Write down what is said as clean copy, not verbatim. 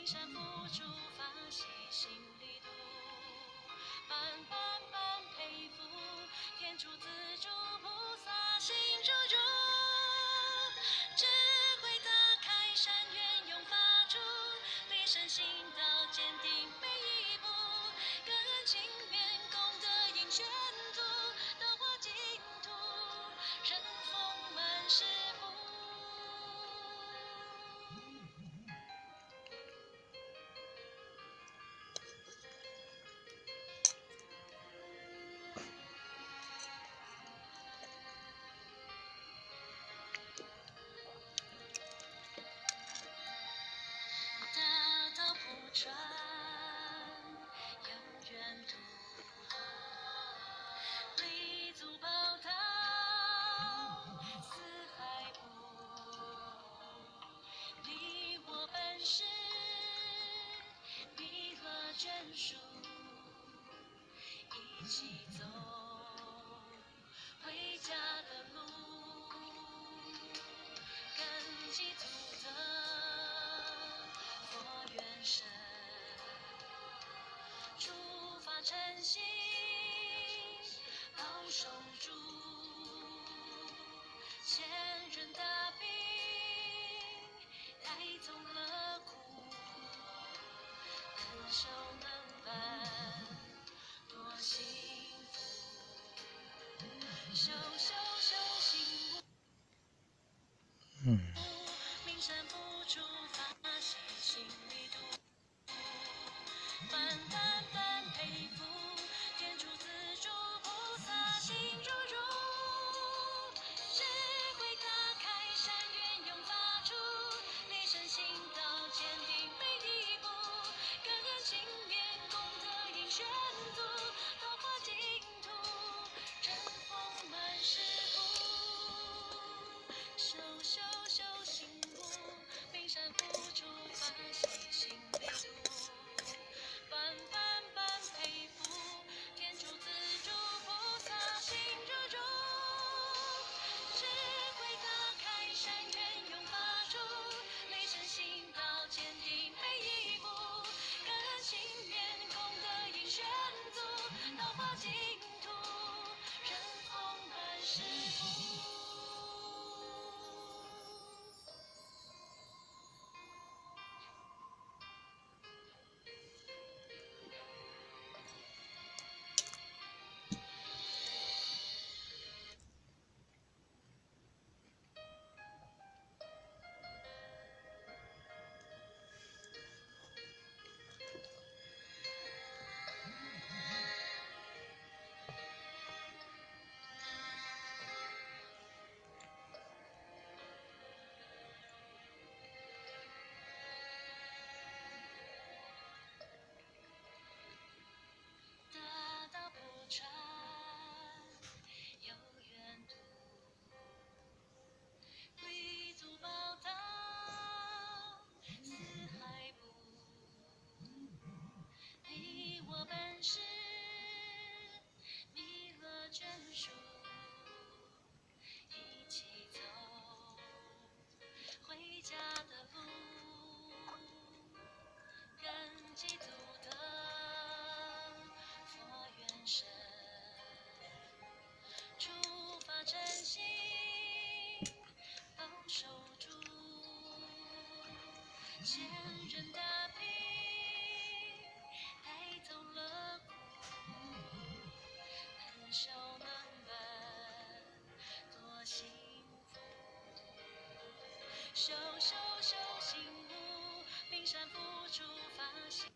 山付出发细心力度，般佩服，天助自助，菩萨心中住。智慧打开山渊，涌发出立身行道，坚定每一步，感恩勤勉，功德引宣途，道化净土，人丰满是福。大道铺传有远途，立足宝塔四海步，你我本是弥勒眷属，一起走回家的路，感激祖德佛元神，出发诚心保守住，千人大兵带走了苦，能守能办多幸福，修行无名山付出发细心力度，般佩服，天助自助，菩萨心如如，智慧打开山渊，涌发出立身行道，坚定每一步，感恩勤勉，功德引宣途，道化净土，人丰满是福，修行无名山付出发细心力度，般佩服，天助自助，菩萨心如如，智慧打开山渊，涌发出立身行道，坚定每一步，感恩勤勉，功德引宣途，道化净土，人丰满是福。大道铺传有远途，立足宝塔四海步，你我本是弥勒眷属，一起走回家的路，感激祖德佛元神，出发诚心保守住，千人大兵带走了苦，能守能办多幸福，修行无名山付出发心。